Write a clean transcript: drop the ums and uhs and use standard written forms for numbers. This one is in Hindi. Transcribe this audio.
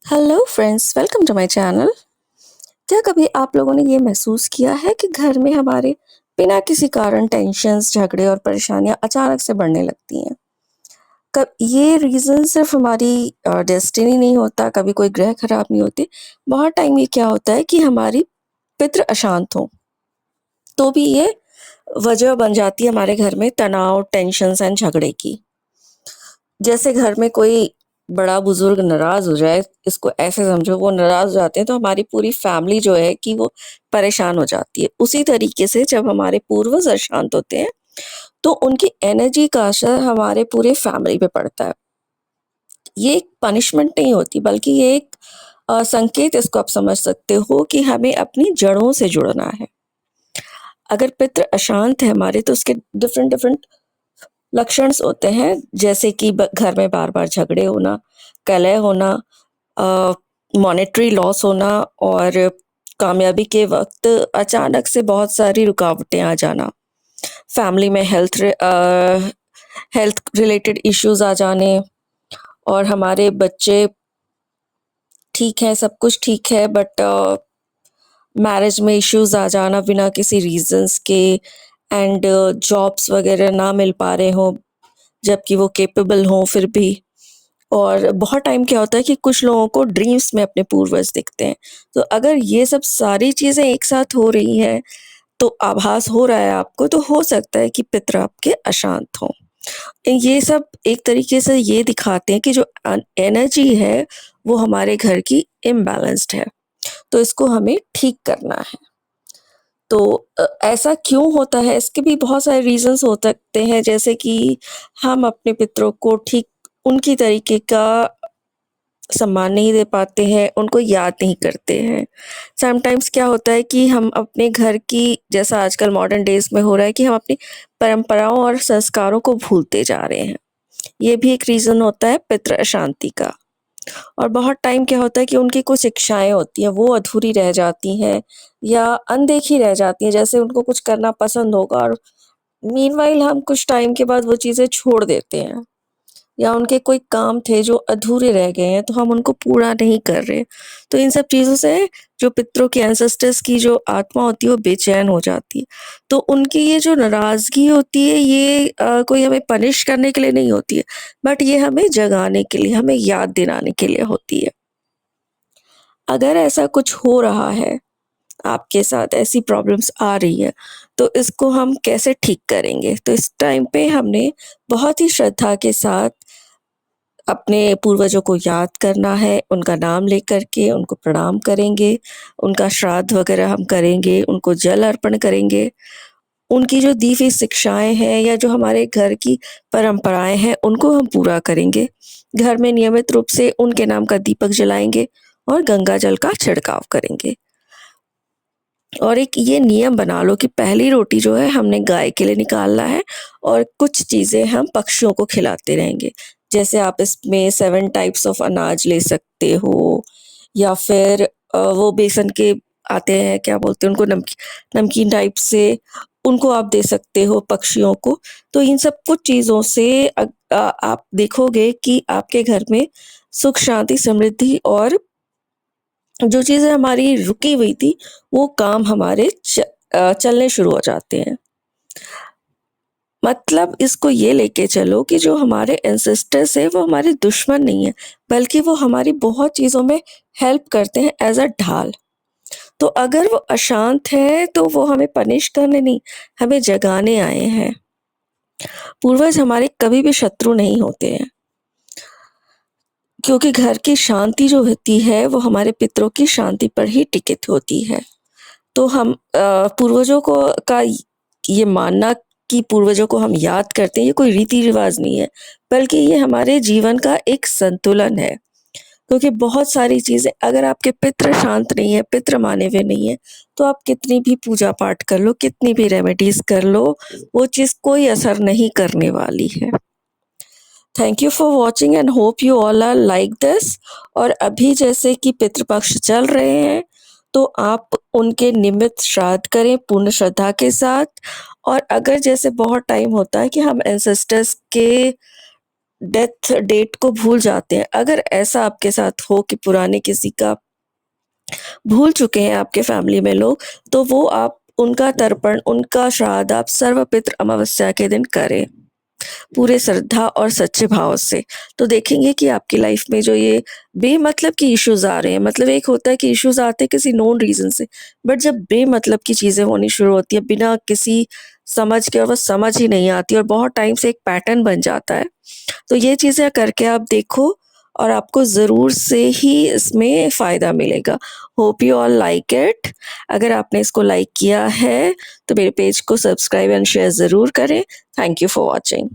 Hello friends, welcome to my channel. क्या कभी आप लोगों ने ये महसूस किया है कि घर में हमारे बिना किसी कारण टेंशन्स, झगड़े और परेशानियां अचानक से बढ़ने लगती हैं? कब ये रीज़न सिर्फ हमारी डेस्टिनी नहीं होता, कभी कोई ग्रह खराब नहीं होते। बहुत टाइम ये क्या होता है कि हमारी पितृ अशांत हो, तो भी ये वजह बन जाती है हमारे घर में तनाव, टेंशन्स एंड झगड़े की। जैसे घर में कोई बड़ा बुजुर्ग नाराज हो जाए, इसको ऐसे समझो वो नाराज हो जाते हैं तो हमारी पूरी फैमिली जो है कि वो परेशान हो जाती है। उसी तरीके से जब हमारे पूर्वज अशांत होते हैं तो उनकी एनर्जी का असर हमारे पूरे फैमिली पे पड़ता है। ये एक पनिशमेंट नहीं होती, बल्कि ये एक संकेत, इसको आप समझ सकते हो कि हमें अपनी जड़ों से जुड़ना है। अगर पितृ अशांत है हमारे तो उसके डिफरेंट डिफरेंट लक्षण होते हैं, जैसे कि घर में बार बार झगड़े होना, कलह होना, मॉनेटरी लॉस होना और कामयाबी के वक्त अचानक से बहुत सारी रुकावटें आ जाना, फैमिली में हेल्थ रिलेटेड इश्यूज आ जाने, और हमारे बच्चे ठीक है, सब कुछ ठीक है, बट मैरिज में इश्यूज आ जाना बिना किसी रीजंस के, एंड जॉब्स वगैरह ना मिल पा रहे हों जबकि वो कैपेबल हों फिर भी। और बहुत टाइम क्या होता है कि कुछ लोगों को ड्रीम्स में अपने पूर्वज दिखते हैं। तो अगर ये सब सारी चीज़ें एक साथ हो रही हैं, तो आभास हो रहा है आपको, तो हो सकता है कि पितृ आपके अशांत हों। ये सब एक तरीके से ये दिखाते हैं कि जो एनर्जी है, वो हमारे घर की इम्बैलेंस्ड है, तो इसको हमें ठीक करना है। तो ऐसा क्यों होता है, इसके भी बहुत सारे रीज़न्स हो सकते हैं, जैसे कि हम अपने पितरों को ठीक उनकी तरीके का सम्मान नहीं दे पाते हैं, उनको याद नहीं करते हैं। समटाइम्स क्या होता है कि हम अपने घर की, जैसा आजकल मॉडर्न डेज़ में हो रहा है, कि हम अपनी परंपराओं और संस्कारों को भूलते जा रहे हैं। ये भी एक रीज़न होता है पितृ अशांति का। और बहुत टाइम क्या होता है कि उनकी कुछ इच्छाएँ होती हैं, वो अधूरी रह जाती हैं या अनदेखी रह जाती हैं। जैसे उनको कुछ करना पसंद होगा और मीनवाइल हम कुछ टाइम के बाद वो चीज़ें छोड़ देते हैं, या उनके कोई काम थे जो अधूरे रह गए हैं, तो हम उनको पूरा नहीं कर रहे। तो इन सब चीज़ों से जो पितरों के एंसेस्टर्स की जो आत्मा होती है, वो बेचैन हो जाती है। तो उनकी ये जो नाराज़गी होती है, ये कोई हमें पनिश करने के लिए नहीं होती है, बट ये हमें जगाने के लिए, हमें याद दिलाने के लिए होती है। अगर ऐसा कुछ हो रहा है, आपके साथ ऐसी प्रॉब्लम्स आ रही है, तो इसको हम कैसे ठीक करेंगे? तो इस टाइम पे हमने बहुत ही श्रद्धा के साथ अपने पूर्वजों को याद करना है, उनका नाम लेकर के उनको प्रणाम करेंगे, उनका श्राद्ध वगैरह हम करेंगे, उनको जल अर्पण करेंगे, उनकी जो दी हुई शिक्षाएँ हैं या जो हमारे घर की परंपराएँ हैं, उनको हम पूरा करेंगे। घर में नियमित रूप से उनके नाम का दीपक जलाएँगे और गंगा जल का छिड़काव करेंगे। और एक ये नियम बना लो कि पहली रोटी जो है हमने गाय के लिए निकालना है, और कुछ चीज़ें हम पक्षियों को खिलाते रहेंगे। जैसे आप इसमें 7 टाइप्स ऑफ अनाज ले सकते हो, या फिर वो बेसन के आते हैं, क्या बोलते हैं उनको, नमकीन टाइप से, उनको आप दे सकते हो पक्षियों को। तो इन सब कुछ चीज़ों से आप देखोगे कि आपके घर में सुख, शांति, समृद्धि और जो चीज़ें हमारी रुकी हुई थी, वो काम हमारे चलने शुरू हो जाते हैं। मतलब इसको ये लेके चलो कि जो हमारे एंसेस्टर्स हैं, वो हमारे दुश्मन नहीं हैं, बल्कि वो हमारी बहुत चीज़ों में हेल्प करते हैं एज़ अ ढाल। तो अगर वो अशांत हैं, तो वो हमें पनिश करने नहीं, हमें जगाने आए हैं। पूर्वज हमारे कभी भी शत्रु नहीं होते हैं, क्योंकि घर की शांति जो होती है, वो हमारे पितरों की शांति पर ही टिकित होती है। तो हम पूर्वजों को का ये मानना कि पूर्वजों को हम याद करते हैं, ये कोई रीति-रिवाज नहीं है, बल्कि ये हमारे जीवन का एक संतुलन है। क्योंकि बहुत सारी चीज़ें, अगर आपके पितृ शांत नहीं है, पितृ माने हुए नहीं है, तो आप कितनी भी पूजा-पाठ कर लो, कितनी भी रेमेडीज़ कर लो, वो चीज़ कोई असर नहीं करने वाली है। Thank you for watching and hope you all are like this. और अभी जैसे कि पितृपक्ष चल रहे हैं, तो आप उनके निमित्त श्राद्ध करें पूर्ण श्रद्धा के साथ। और अगर जैसे बहुत टाइम होता है कि हम एंसेस्टर्स के डेथ डेट को भूल जाते हैं। अगर ऐसा आपके साथ हो कि पुराने किसी का भूल चुके हैं आपके फैमिली में लोग, तो वो आप उनका तर्पण, उनका श्राद्ध आप सर्वपितृ अमावस्या के दिन करें, पूरे श्रद्धा और सच्चे भाव से। तो देखेंगे कि आपकी लाइफ में जो ये बेमतलब की इश्यूज़ आ रहे हैं, मतलब एक होता है कि इश्यूज़ आते हैं किसी नोन रीज़न से, बट जब बेमतलब की चीज़ें होनी शुरू होती हैं बिना किसी समझ के, और वो समझ ही नहीं आती और बहुत टाइम से एक पैटर्न बन जाता है। तो ये चीज़ें करके आप देखो और आपको ज़रूर से ही इसमें फ़ायदा मिलेगा। Hope you all like it. अगर आपने इसको लाइक किया है तो मेरे पेज को सब्सक्राइब एंड शेयर ज़रूर करें। Thank you for watching.